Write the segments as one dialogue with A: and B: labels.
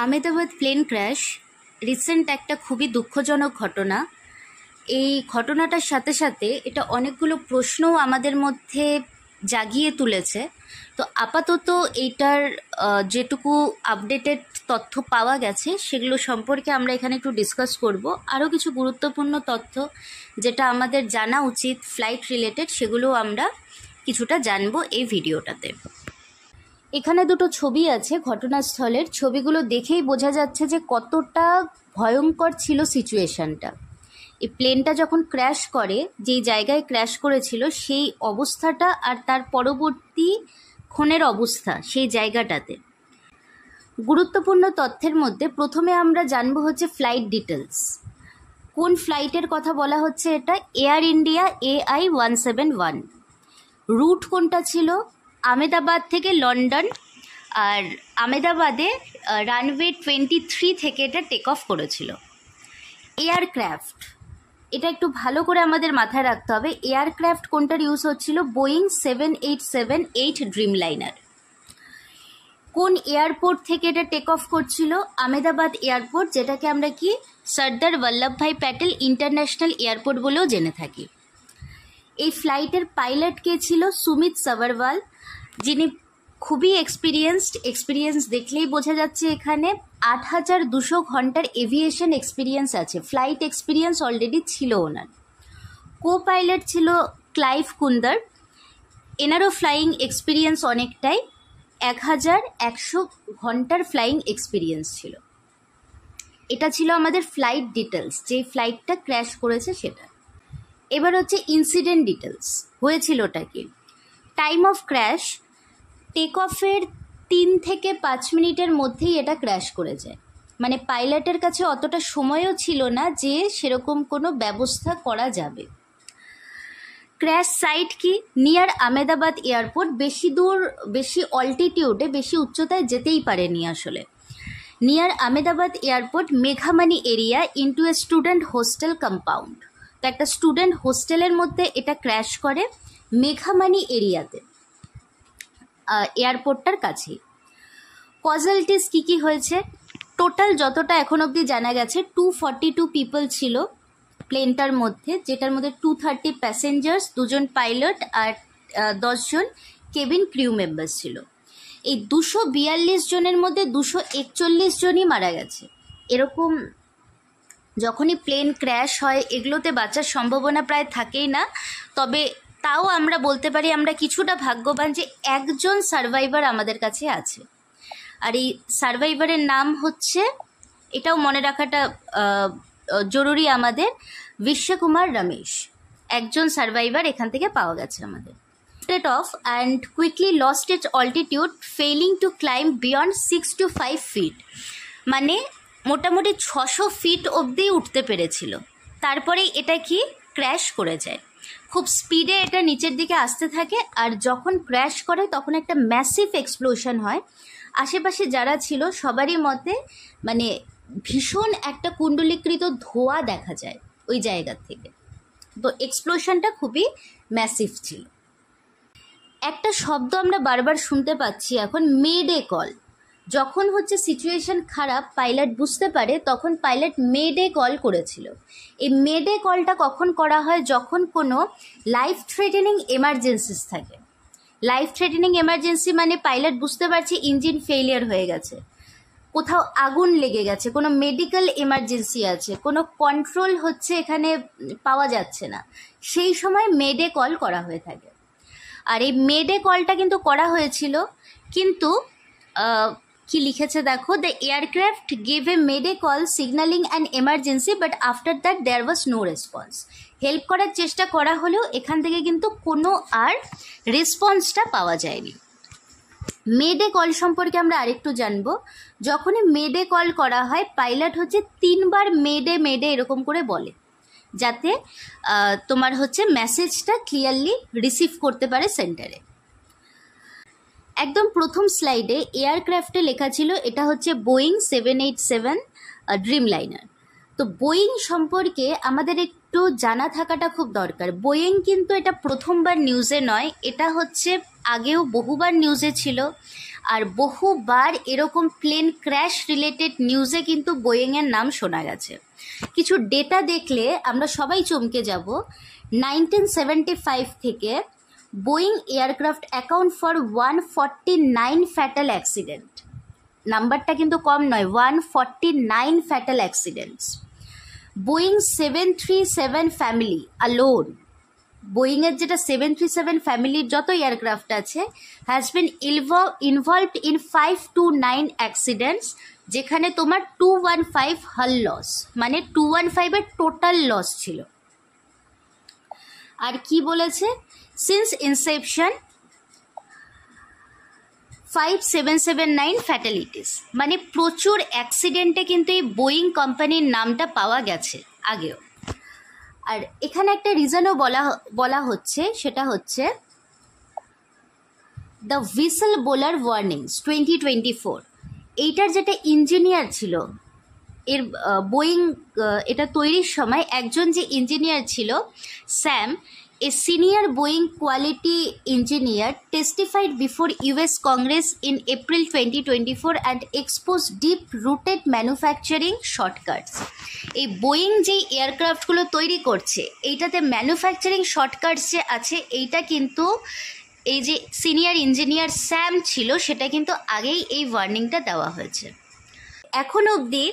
A: Ahmedabad plane crash recent একটা খুবই দুঃখজনক ঘটনা। এই ঘটনাটার সাথে সাথে এটা অনেকগুলো প্রশ্নও আমাদের মধ্যে জাগিয়ে তুলেছে। তো আপাতত এইটার যেটুকু আপডেটেড তথ্য পাওয়া গেছে সেগুলো সম্পর্কে আমরা এখানে একটু ডিসকাস করব। আরও কিছু গুরুত্বপূর্ণ তথ্য যেটা আমাদের জানা উচিত ফ্লাইট রিলেটেড, সেগুলো আমরা কিছুটা জানবো এই ভিডিওটাতে। এখানে দুটো ছবি আছে ঘটনাস্থলের। ছবিগুলো দেখেই বোঝা যাচ্ছে যে কতটা ভয়ঙ্কর ছিল সিচুয়েশনটা। এই প্লেনটা যখন ক্র্যাশ করে, যেই জায়গায় ক্র্যাশ করেছিল সেই অবস্থাটা আর তার পরবর্তী ক্ষণের অবস্থা সেই জায়গাটাতে। গুরুত্বপূর্ণ তথ্যের মধ্যে প্রথমে আমরা জানবো হচ্ছে ফ্লাইট ডিটেলস। কোন ফ্লাইটের কথা বলা হচ্ছে? এটা এয়ার ইন্ডিয়া AI-171। রুট কোনটা ছিল? আহমেদাবাদ থেকে লন্ডন, আর আহমেদাবাদে রানওয়ে 23 থেকে এটা টেক অফ করেছিল। এয়ারক্রাফট, এটা একটু ভালো করে আমাদের মাথায় রাখতে হবে। এয়ারক্রাফট কোনটার ইউজ হচ্ছিল? Boeing 7878 Dreamliner. কোন এয়ারপোর্ট থেকে এটা টেক অফ করছিল? আহমেদাবাদ এয়ারপোর্ট, যেটাকে আমরা কি সর্দার বল্লভভাই প্যাটেল ইন্টারন্যাশনাল এয়ারপোর্ট বলেও জেনে থাকি। এই ফ্লাইটের পাইলট কে ছিল? সুমিত সাভারওয়াল, যিনি খুবই এক্সপিরিয়েন্স দেখলেই বোঝা যাচ্ছে এখানে 8200 ঘন্টার এভিয়েশন এক্সপিরিয়েন্স আছে। ফ্লাইট এক্সপিরিয়েন্স অলরেডি ছিল ওনার। কো পাইলট ছিল ক্লাইভ কুন্দার, এনারও ফ্লাইং এক্সপিরিয়েন্স অনেকটাই, 1100 ঘন্টার ফ্লাইং এক্সপিরিয়েন্স ছিল। এটা ছিল আমাদের ফ্লাইট ডিটেলস, যে ফ্লাইটটা ক্র্যাশ করেছে সেটা। এবার হচ্ছে ইনসিডেন্ট ডিটেলস। হয়েছিলটা কি? টাইম অফ ক্র্যাশ, টেক অফের 3 থেকে 5 মিনিটের মধ্যেই এটা ক্র্যাশ করে যায়। মানে পাইলটের কাছে অতটা সময়ও ছিল না যে সেরকম কোনো ব্যবস্থা করা যাবে। ক্র্যাশ সাইট কি? Near Ahmedabad airport. বেশি অল্টিটিউডে, বেশি উচ্চতায় যেতেই পারেনি আসলে। নিয়ার আহমেদাবাদ এয়ারপোর্ট, মেঘামানি area into a student hostel compound. তো একটা স্টুডেন্ট হোস্টেলের মধ্যে এটা ক্র্যাশ করে মেঘামানি এরিয়াতে, এয়ারপোর্টটার কাছেই। কজালিটিস কি কি হয়েছে? টোটাল যতটা এখন অবধি জানা গেছে 242 পিপল ছিল প্লেনটার মধ্যে, যেটার মধ্যে 230 প্যাসেঞ্জার্স, 2 জন পাইলট আর 10 জন কেবিন ক্রিউ মেম্বার্স ছিল। এই 242 জনের মধ্যে 241 জনই মারা গেছে। এরকম যখনই প্লেন ক্র্যাশ হয় এগুলোতে বাঁচার সম্ভাবনা প্রায় থাকেই না, তবে তাও আমরা বলতে পারি আমরা কিছুটা ভাগ্যবান যে একজন সার্ভাইভার আমাদের কাছে আছে। আর এই সার্ভাইভারের নাম হচ্ছে, এটাও মনে রাখাটা জরুরি আমাদের, বিশ্বকুমার রমেশ। একজন সার্ভাইভার এখান থেকে পাওয়া গেছে আমাদের। Take off and quickly lost its altitude, failing to climb beyond 6 to 5 feet. মানে মোটামুটি 600 ফিট অবধি উঠতে পেরেছিল, তারপরেই এটা কি ক্র্যাশ করে যায়। খুব স্পিডে এটা নিচের দিকে আসতে থাকে, আর যখন ক্র্যাশ করে তখন একটা ম্যাসিভ এক্সপ্লোশন হয়। আশেপাশে যারা ছিল সবারই মতে মানে ভীষণ একটা কুণ্ডলীকৃত ধোঁয়া দেখা যায় ওই জায়গা থেকে। তো এক্সপ্লোশনটা খুবই ম্যাসিভ ছিল। একটা শব্দ আমরা বারবার শুনতে পাচ্ছি এখন, মেডে কল। যখন হচ্ছে সিচুয়েশন খারাপ, পাইলট বুঝতে পারে, তখন পাইলট মেডে কল করেছিল। এই মেডে কলটা কখন করা হয়? যখন কোনো লাইফ থ্রেটেনিং এমার্জেন্সিস থাকে। লাইফ থ্রেটেনিং এমার্জেন্সি মানে পাইলট বুঝতে পারছে ইঞ্জিন ফেলিয়ার হয়ে গেছে, কোথাও আগুন লেগে গেছে, কোনো মেডিকেল এমার্জেন্সি আছে, কোনো কন্ট্রোল হচ্ছে এখানে পাওয়া যাচ্ছে না, সেই সময় মেডে কল করা হয়ে থাকে। আর এই মেডে কলটা কিন্তু করা হয়েছিল, কিন্তু কি লিখেছে দেখো, the aircraft gave a mayday call signaling an emergency but after that there was no response. Help করার চেষ্টা করা হলেও এখান থেকে কিন্তু কোনো আর রেসপন্সটা পাওয়া যায়নি। মেডে কল সম্পর্কে আমরা আরেকটু জানবো। যখনই মেডে কল করা হয়, পাইলট হচ্ছে 3 বার মেডে মেডে এরকম করে বলে, যাতে তোমার হচ্ছে মেসেজটা ক্লিয়ারলি রিসিভ করতে পারে সেন্টারে। একদম প্রথম স্লাইডে এয়ারক্রাফটে লেখা ছিল এটা হচ্ছে বোয়িং 787 ড্রিমলাইনার। তো বোয়িং সম্পর্কে আমাদের একটু জানা থাকাটা খুব দরকার। বোয়িং কিন্তু এটা প্রথমবার নিউজে নয়, এটা হচ্ছে আগেও বহুবার নিউজে ছিল। আর বহুবার এরকম প্লেন ক্র্যাশ রিলেটেড নিউজে কিন্তু বোয়িংয়ের নাম শোনা গেছে। কিছু ডেটা দেখলে আমরা সবাই চমকে যাব। 1975 থেকে Boeing aircraft account for 149 fatal accident. নাম্বারটা কিন্তু কম নয়, 149 fatal accidents. Boeing 737 family alone, বোয়িংয়ের যেটা 737 ফ্যামিলির যত এয়ারক্রাফট আছে, has been involved in 5 to 9 accidents, যেখানে তোমার 215 হাল লস, মানে 215-এর টোটাল লস ছিল। আর কি বলেছে, সিন্স ইনসেপশন 5779 ফ্যাটালিটিস, মানে প্রচুর অ্যাক্সিডেন্টে কিন্তু এই বোয়িং কোম্পানির নামটা পাওয়া গেছে আগেও। আর এখানে একটা রিজনও বলা হচ্ছে, সেটা হচ্ছে দ্য হুইসেল বোলার ওয়ার্নিংস 2024। এইটার যেটা ইঞ্জিনিয়ার ছিল, এর বোয়িং এটা তৈরির সময় একজন যে ইঞ্জিনিয়ার ছিল, Sam, a senior Boeing quality engineer, testified before US Congress in April 2024 and exposed deep-rooted manufacturing shortcuts. এই বোয়িং যে এয়ারক্রাফটগুলো তৈরি করছে, এইটাতে ম্যানুফ্যাকচারিং শর্টকাটস যে আছে, এইটা কিন্তু এই যে সিনিয়র ইঞ্জিনিয়ার স্যাম ছিল, সেটা কিন্তু আগেই এই ওয়ার্নিংটা দেওয়া হয়েছে। এখন অবধি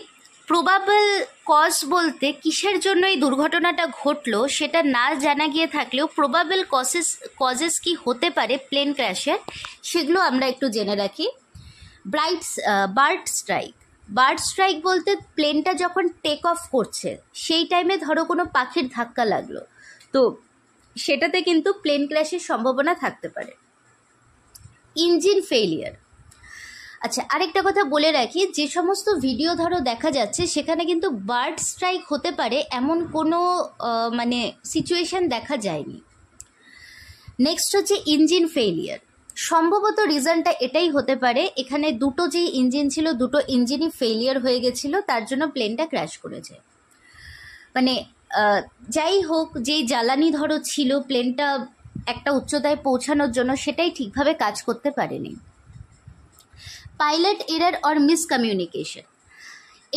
A: প্রবাবল কজ বলতে কিসের জন্য এই দুর্ঘটনাটা ঘটলো সেটা না জানা গিয়ে থাকলেও প্রবাবল কজেস কি হতে পারে প্লেন ক্র্যাশের, সেগুলো আমরা একটু জেনে রাখি। বার্ড স্ট্রাইক বলতে প্লেনটা যখন টেক অফ করছে সেই টাইমে ধরো কোনো পাখির ধাক্কা লাগলো, তো সেটাতে কিন্তু প্লেন ক্র্যাশের সম্ভাবনা থাকতে পারে। ইঞ্জিন ফেইলিয়ার, আচ্ছা আরেকটা কথা বলে রাখি, যে সমস্ত ভিডিও ধরো দেখা যাচ্ছে সেখানে কিন্তু বার্ড স্ট্রাইক হতে পারে এমন কোনো মানে সিচুয়েশন দেখা যায়নি। নেক্সট হচ্ছে ইঞ্জিন ফেইলিয়ার, সম্ভবত রিজনটা এটাই হতে পারে, এখানে দুটো যে ইঞ্জিন ছিল দুটো ইঞ্জিনই ফেইলিয়ার হয়ে গেছিল, তার জন্য প্লেনটা ক্র্যাশ করেছে। মানে যাই হোক, যেই জ্বালানি ধরো ছিল প্লেনটা একটা উচ্চতায় পৌঁছানোর জন্য, সেটাই ঠিকভাবে কাজ করতে পারেনি। পাইলট এরার অর মিসকমিউনিকেশন,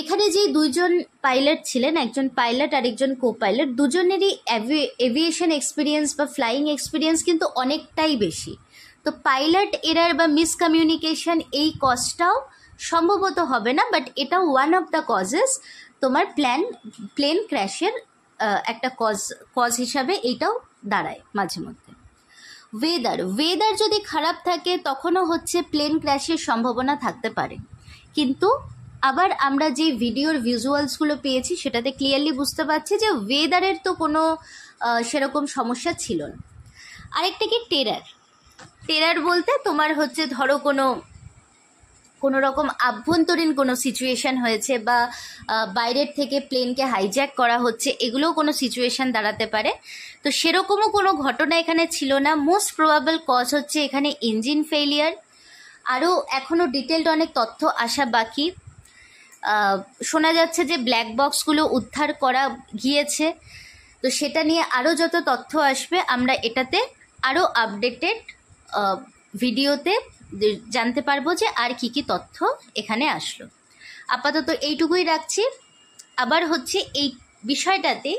A: এখানে যে দুইজন পাইলট ছিলেন, একজন পাইলট আর একজন কো পাইলট, দুজনেরই এভিয়েশন এক্সপিরিয়েন্স বা ফ্লাইং এক্সপিরিয়েন্স কিন্তু অনেকটাই বেশি। তো পাইলট এরার বা মিসকমিউনিকেশন এই কজটাও সম্ভবত হবে না, বাট এটাও ওয়ান অফ দ্য কজেস তোমার প্লেন ক্র্যাশের একটা কজ হিসাবে এইটাও দাঁড়ায় মাঝে মধ্যে। ওয়েদার যদি খারাপ থাকে তখনও হচ্ছে প্লেন ক্র্যাশের সম্ভাবনা থাকতে পারে, কিন্তু আবার আমরা যে ভিডিওর ভিজুয়ালসগুলো পেয়েছি সেটাতে ক্লিয়ারলি বুঝতে পারছি যে ওয়েদারের তো কোনো সেরকম সমস্যা ছিল না। আরেকটা কি টেরার বলতে তোমার হচ্ছে ধরো কোনো রকম আভ্যন্তরীণ কোনো সিচুয়েশন হয়েছে বা বাইরের থেকে প্লেনকে হাইজ্যাক করা হচ্ছে, এগুলোও কোনো সিচুয়েশন দাঁড়াতে পারে। তো সেরকমও কোনো ঘটনা এখানে ছিল না। মোস্ট প্রবাবল কজ হচ্ছে এখানে ইঞ্জিন ফেইলিয়ার। আরও এখনও ডিটেলড অনেক তথ্য আসা বাকি। শোনা যাচ্ছে যে ব্ল্যাক বক্সগুলো উদ্ধার করা গিয়েছে, তো সেটা নিয়ে আরও যত তথ্য আসবে আমরা এটাতে আরও আপডেটেড ভিডিওতে জানতে পারবো যে আর কি কি তথ্য এখানে আসলো। আপাতত এইটুকুই রাখছি, আবার হচ্ছে এই বিষয়টাতে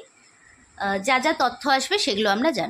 A: যা যা তথ্য আসবে সেগুলো আমরা জানব।